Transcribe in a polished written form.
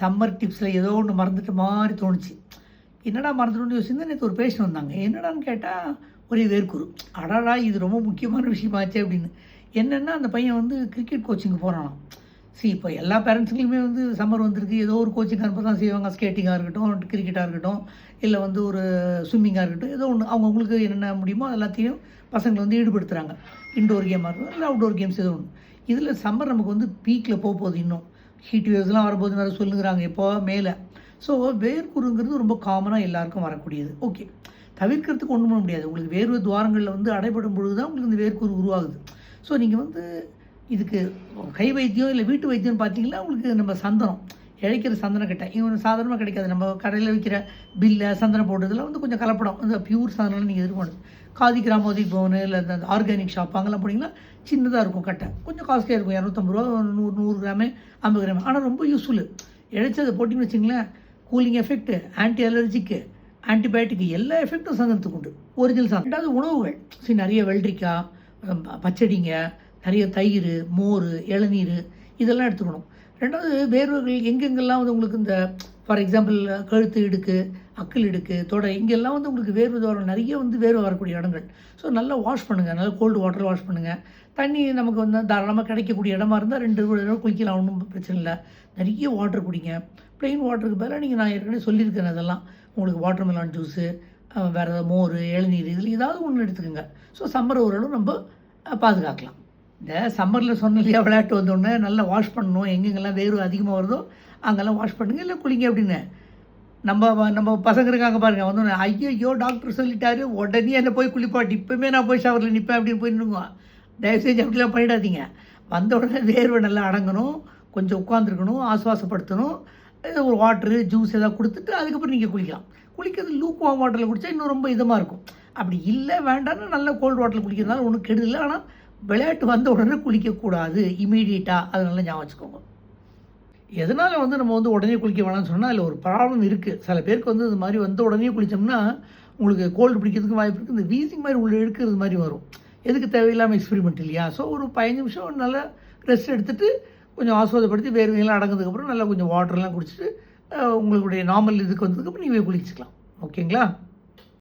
Summer டிப்ஸில் ஏதோ ஒன்று மறந்துட்ட மாதிரி தோணுச்சு. என்னடா மறந்துட்டோன்னு யோசிச்சுருந்தா நேற்று ஒரு பேஷண்ட் வந்தாங்க. என்னடான்னு கேட்டால் ஒரே வேர்க்குரு. அடாடா இது ரொம்ப முக்கியமான விஷயமாச்சு அப்படின்னு. என்னென்னா அந்த பையன் வந்து கிரிக்கெட் கோச்சிங் போகிறானாம். இப்போ எல்லா பேரண்ட்ஸுக்குலையுமே வந்து சம்மர் வந்திருக்கு, ஏதோ ஒரு கோச்சிங் அனுப்ப தான் செய்வாங்க. ஸ்கேட்டிங்காக இருக்கட்டும், கிரிக்கெட்டாக இருக்கட்டும், இல்லை வந்து ஒரு ஸ்விம்மிங்காக இருக்கட்டும், ஏதோ ஒன்று அவங்கவுங்களுக்கு என்னென்ன முடியுமோ அது எல்லாத்தையும் பசங்களை வந்து ஈடுபடுத்துகிறாங்க. இன்டோர் கேமாக இருக்கட்டும், இல்லை அவுட்டோர் கேம்ஸ் ஏதோ ஒன்று. இதில் சம்மர் நமக்கு வந்து பீக்கில் போகுது. இன்னும் ஹீட் வேவ்ஸ்லாம் வரும்போது வேறு சொல்லுங்கிறாங்க எப்போ மேலே. ஸோ வேர்க்குருங்கிறது ரொம்ப காமனாக எல்லாருக்கும் வரக்கூடியது. ஓகே, தவிர்க்கிறதுக்கு ஒன்றும் பண்ண முடியாது. உங்களுக்கு வேர்வை துவாரங்களில் வந்து அடைபடும் பொழுது தான் உங்களுக்கு இந்த வேர்க்குரு உருவாகுது. ஸோ நீங்கள் வந்து இதுக்கு கை வைத்தியம் இல்லை வீட்டு வைத்தியம்னு பார்த்தீங்கன்னா உங்களுக்கு நம்ம சந்தனம், இழைக்கிற சந்தனக்கட்டை இவன் சாதாரணமாக கிடைக்காது. நம்ம கடையில் விற்கிற பில்லை சந்தனம் போடுறதுல வந்து கொஞ்சம் கலப்படம், அந்த பியூர் சந்தனம் நீங்கள் எதிர்கொண்டு காதி கிராமோதி பவனு இல்லை அந்த ஆர்கானிக் ஷாப் அங்கெல்லாம் போனீங்கன்னா சின்னதாக இருக்கும் கட்டை, கொஞ்சம் காஸ்ட்லியாக இருக்கும். 250 ரூபா, 100 கிராமு, 50 கிராமு. ஆனால் ரொம்ப யூஸ்ஃபுல்லு. இழைச்சதை போட்டிங்கன்னு வச்சிங்களேன், கூலிங் எஃபெக்ட்டு, ஆன்டி அலர்ஜிக்கு, ஆன்டிபயோட்டிக் எல்லா எஃபெக்டும் சந்தனத்துக்கு உண்டு. ஒரிஜினல் சந்தனம். ரெண்டாவது உணவுகள், நிறைய வெள்ளரிக்காய், பச்சடிங்க, நிறைய தயிர், மோர், இளநீர் இதெல்லாம் எடுத்துக்கணும். ரெண்டாவது வேர்வைகள் எங்கெங்கெல்லாம் வந்து உங்களுக்கு இந்த ஃபார் எக்ஸாம்பிள் கழுத்து இடுக்கு, அக்கிள் இடுக்கு, தொடை இங்கெல்லாம் வந்து உங்களுக்கு வேர்வை துவாரம் நிறைய வந்து வேர்வை வரக்கூடிய இடங்கள். ஸோ நல்லா வாஷ் பண்ணுங்கள், நல்லா கோல்டு வாட்டர் வாஷ் பண்ணுங்கள். தண்ணி நமக்கு வந்து தாராளமாக கிடைக்கக்கூடிய இடமா இருந்தால் 2 தடவை குளிக்கலாம், ஒன்றும் பிரச்சனை இல்லை. நிறைய வாட்டர் குடிங்க. ப்ளெயின் வாட்டருக்கு பதிலாக நீங்கள் நான் ஏற்கனவே சொல்லியிருக்கேன் அதெல்லாம் உங்களுக்கு வாட்டர் மெலான் ஜூஸு, வேறு ஏதாவது மோர், இளநீர் இதில் ஏதாவது ஒன்று எடுத்துக்கோங்க. ஸோ சம்மர் ஓரளவு நம்ம பாதுகாக்கலாம். இந்த சம்மரில் சொன்ன இல்லையா, விளையாட்டு வந்தோடனே நல்லா வாஷ் பண்ணணும். எங்கெங்கெல்லாம் வேர்வை அதிகமாக வருதோ அங்கெல்லாம் வாஷ் பண்ணுங்கள், இல்லை குளிங்க அப்படின்னு. நம்ம பசங்க இருக்காங்க பாருங்கள், வந்தோடனே ஐயோ டாக்டர் சொல்லிட்டாரு உடனே என்னை போய் குளிப்பாட்டி இப்போமே நான் போய் ஷவரில் நிற்பேன் அப்படின்னு போய் நின்றுங்குவான். தயவுசெய்து அப்படிலாம் பண்ணிடாதீங்க. வந்த உடனே வேர்வை நல்லா அடங்கணும், கொஞ்சம் உட்காந்துருக்கணும், ஆசுவாசப்படுத்தணும், ஒரு வாட்ரு ஜூஸ் எதாவது கொடுத்துட்டு அதுக்கப்புறம் நீங்கள் குளிக்கலாம். குளிக்கிறது லூக் வார்ம் வாட்டரில் குடித்தா இன்னும் ரொம்ப இதமாக இருக்கும். அப்படி இல்லை வேண்டாம்னா நல்லா கோல்டு வாட்டரில் குளிக்கிறதுனால ஒன்றும் கெடுதலை. ஆனால் விளையாட்டு வந்த உடனே குளிக்கக்கூடாது இமீடியட்டாக, அது நல்லா ஞாபகம் வச்சுக்கோங்க. எதனால் வந்து நம்ம வந்து உடனே குளிக்க வேணாம்னு சொன்னால் அதில் ஒரு ப்ராப்ளம் இருக்குது. சில பேருக்கு வந்து இது மாதிரி வந்த உடனே குளித்தோம்னா உங்களுக்கு கோல்டு பிடிக்கிறதுக்கு வாய்ப்பு இருக்குது. இந்த வீசிங் மாதிரி உள்ள இழுக்கிறது மாதிரி வரும். எதுக்கு தேவையில்லாமல் எக்ஸ்பெரிமெண்ட் இல்லையா? ஸோ ஒரு 15 நிமிஷம் நல்லா ரெஸ்ட் எடுத்துகிட்டு கொஞ்சம் ஆஸ்வாதப்படுத்தி வேர்வையெல்லாம் அடங்கினதுக்கப்புறம் நல்லா கொஞ்சம் வாட்டர்லாம் குடிச்சிட்டு உங்களுடைய நார்மல் இதுக்கு வந்ததுக்கப்புறம் நீங்கள் குளிச்சுக்கலாம். ஓகேங்களா?